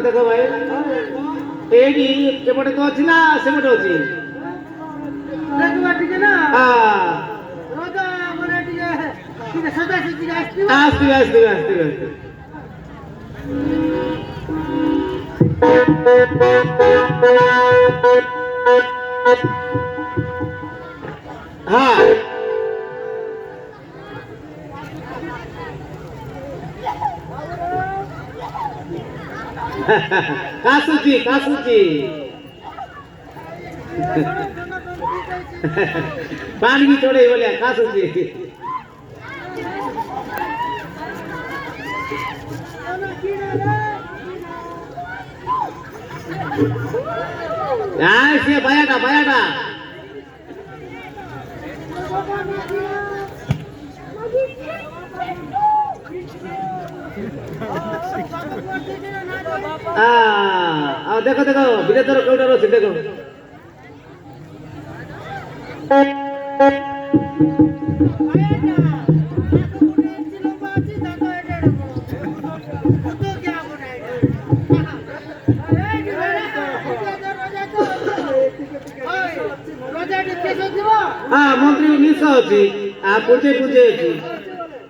देखो भाई एपटे तो अच्छी ना सेपटे अच्छी हाँ कासुची पानी भी छोड़े बोले कासुची से बायाटा देखो विजेतर कौटार अच्छे देखो हाँ मंत्री निशा अच्छी पूजे अच्छी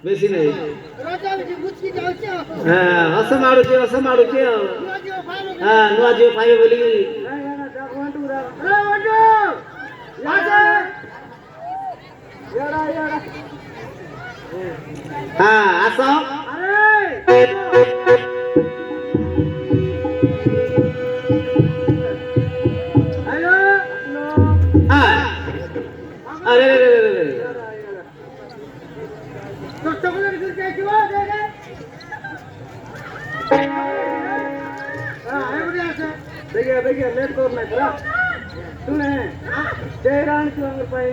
बेसी नहीं हाँ असमाड़ुचे हाँ नुआ जीव पाइबे बोली हाँ आस अरे देखिए लेट करना है सुने जयरान चुआंगर पाए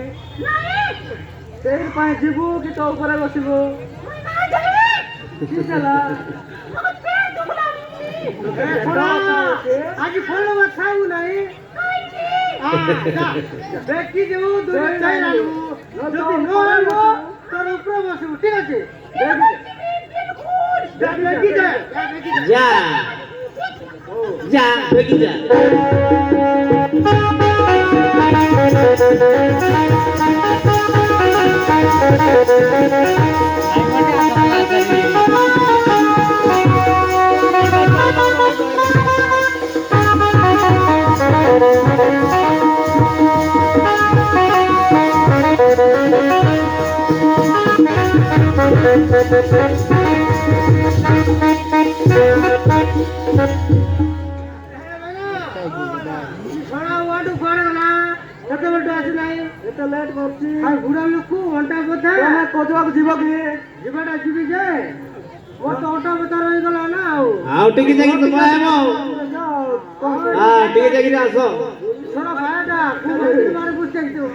तेर पाए जीवो कि तो ऊपर बसिबो चला आज फोन मत खाऊ नहीं देखी जो दूर जयरान যদি নো আনো তোর উপরে বসিবো ঠিক আছে দেখি যা जा बेगी जा लेट करछि आ बुढ़ा लोक घंटा बथा तमे कोजवा को जीव कि जीवटा जीवी जे वो तो ऑटो बता रही गला ना आउ टिकी जाकी तो पाएमो हां टिकी जाकी आसो छोरा भाईटा कुमारी मारे पूछते तो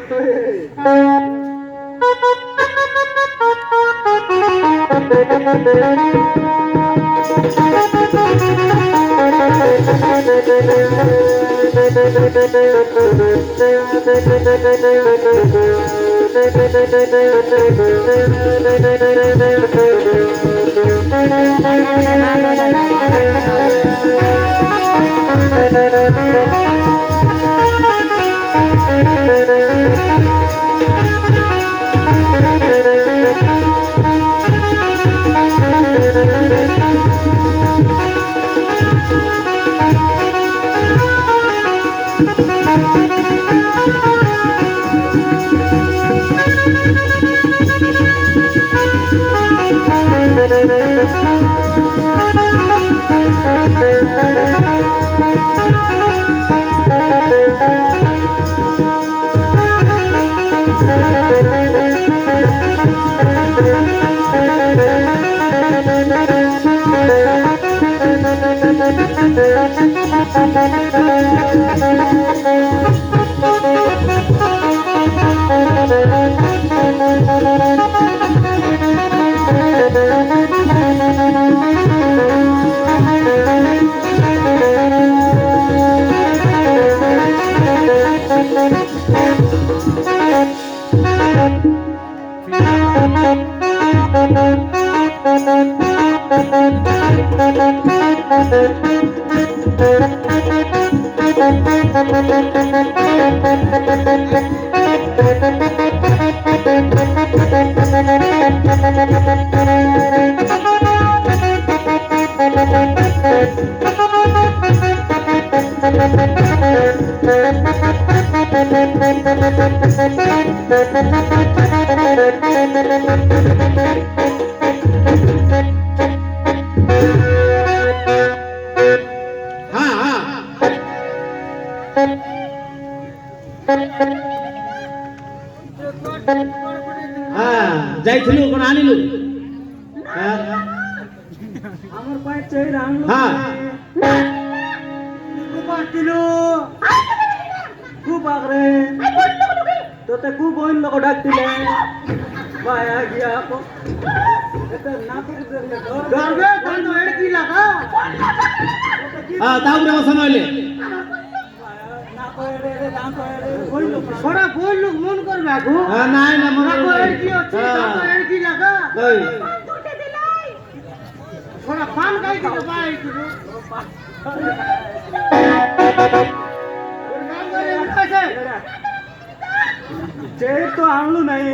যাইছিলু কোন আনিলু আমার পায়ে চাই রামলু হ্যাঁ খুব আসছিল খুব আগরে তোতে খুব বইন লোক ডাকছিলে ভায়া গিয়া কো এটা না করে গর্বে বন্ধ এড় কি লাগা তাও রে বসনলে না কইরে রে না কইরে বইন লোক বড় বইন লোক মন করবে আগু নাই না মন না এড় কি আছে না এড় কি লাগা ওই थोड़ा पान काई के बाई की काम करे उठासे चेत तो आनलु नहीं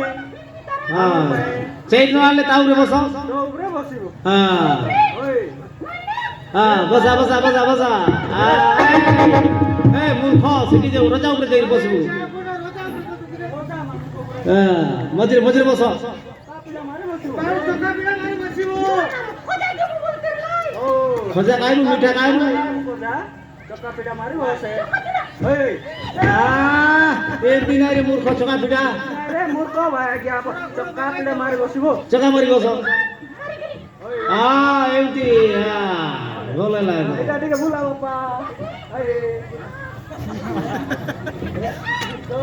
हां चेत न आले ताऊ रे बसो तो ऊपरे बसिबो हां ओए हां बसा बसा बसा बसा ए मूर्ख सिटी जे रजा ऊपर जाई बसबो हां मजरे मजरे बसो कापिला मारे बसिबो कापिला मारे बसिबो खजा खाइलु मिठा खाइलु चक्का पिटा मारी बसे ओए एक दिन रे मूर्ख चका पिटा अरे मूर्ख भाई क्या चक्का पिटा मारी बसिबो चका मारी बस एमती भले लागे এটা দিকে ভুলা বাবা এই তো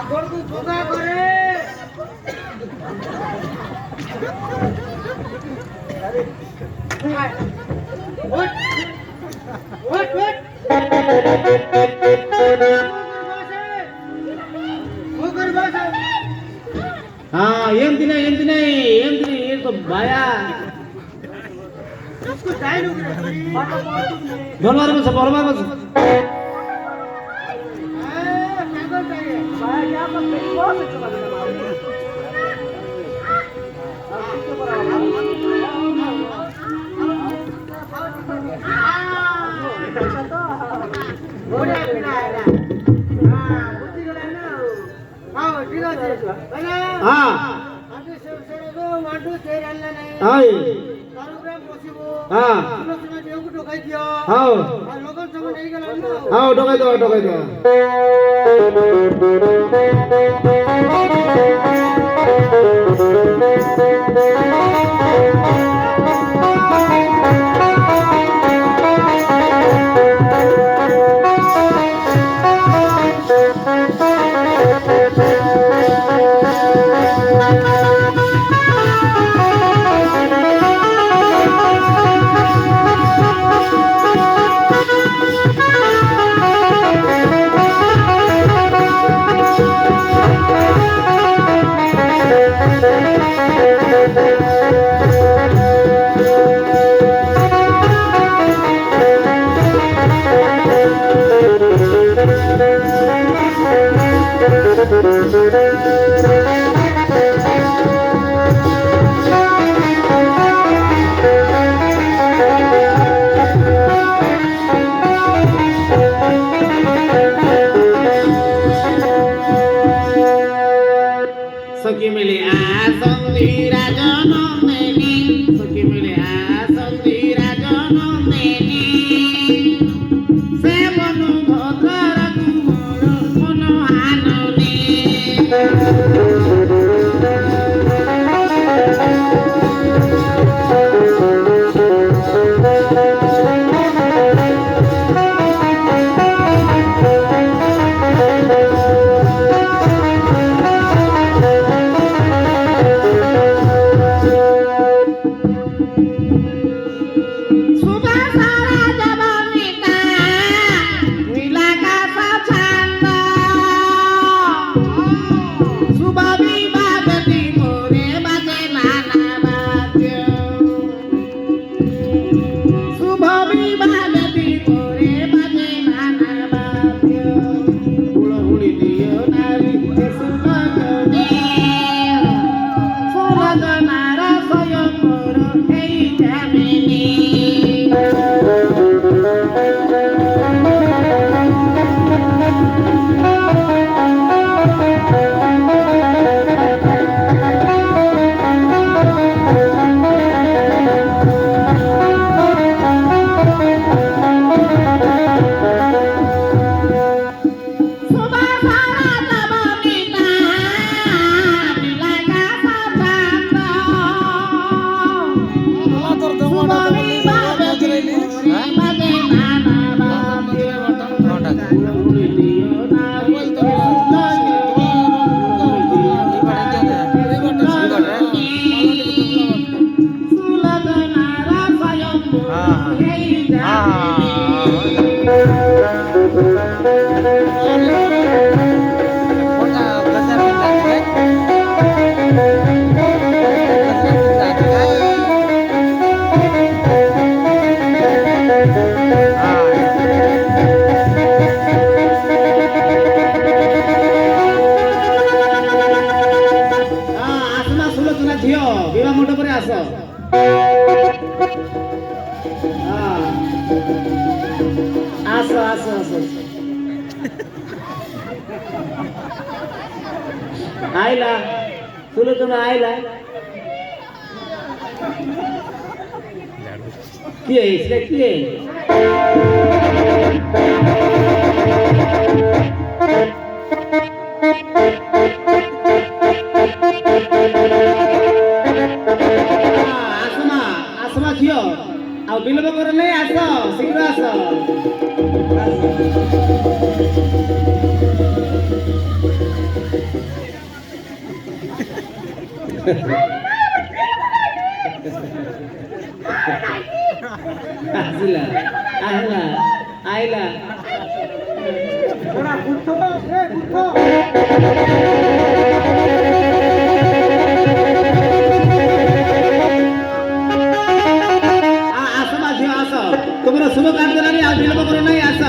আগর কো যোগা করে আরে ওট ওট ওট ওগর বাসা एमती नहीं ये तो भाया उसको टाइम हो गया बाटा पाटू ने भलमार बस पागल चाहिए भाई क्या करते बहुत अच्छा लग रहा है हाँ ढोकाई दो आइला सुलोचना आइला किए इसले किए आसमा आसमा झियो आ बिलबो कर नै आस शीघ्र आस आइला आइला आइला थोड़ा कुत्तो ए कुत्तो आसमा झियो आस तुमरा सुनो काट देलानी आ बिलबो कर नै आस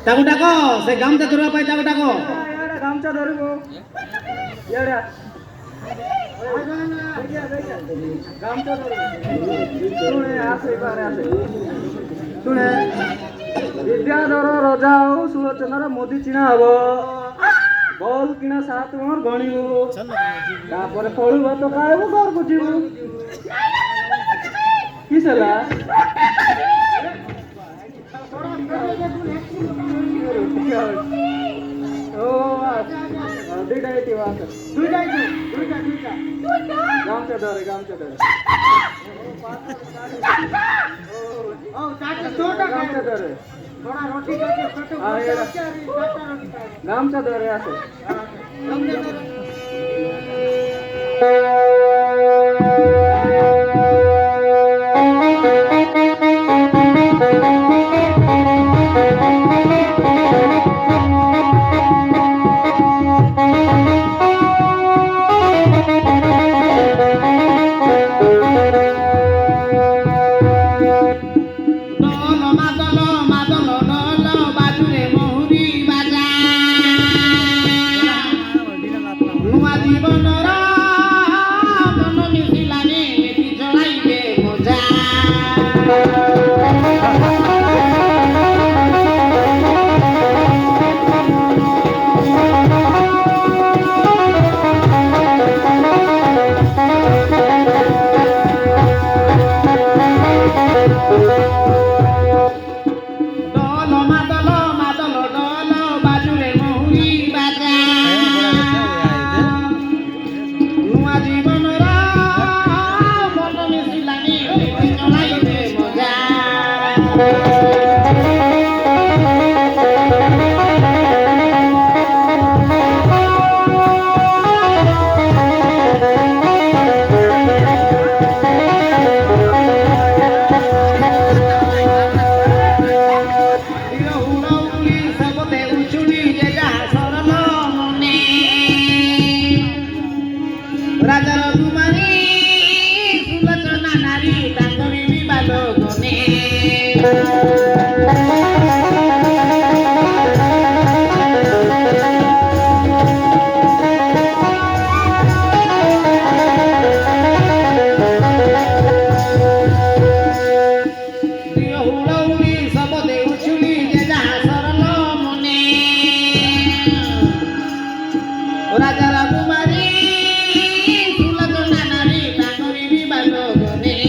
ताको डाको से गामचा धरवा पाई ताको डाको याडा गामचा धरबो याडा गामचा धरबो सुने आसे बारे आसे सुने विद्याधर राजा हो सुलोचनार मोदी चिना हबो बल किना सात मोर गणिबो तापर फळुबो तो कायबो घर बुझिबो किसला दुईटा येते वाचत दुईटा गामच्या दर गामच्या दर गामच्या दर गामच्या दर असं জীবনরা মন মিশিলানে মেটি চলাইবে মজা ମାଦଲ ଡୋଲ ବାଜୁରେ ମହୁରୀ ବାଜା ନୂଆ ଜୀବନର ମନ ମିଶିଲାଣି ଚଳାଇବେ ମଜା রাজার কুমারী সুলোচনা নারী তাঙ্গরি বিবাদ গনে হুড়ৌড়ি শবদে উছুলি যে যাহা সরল মনে রাজার কুমারী সুলোচনা নারী তাঙ্গরি বিবাদ গনে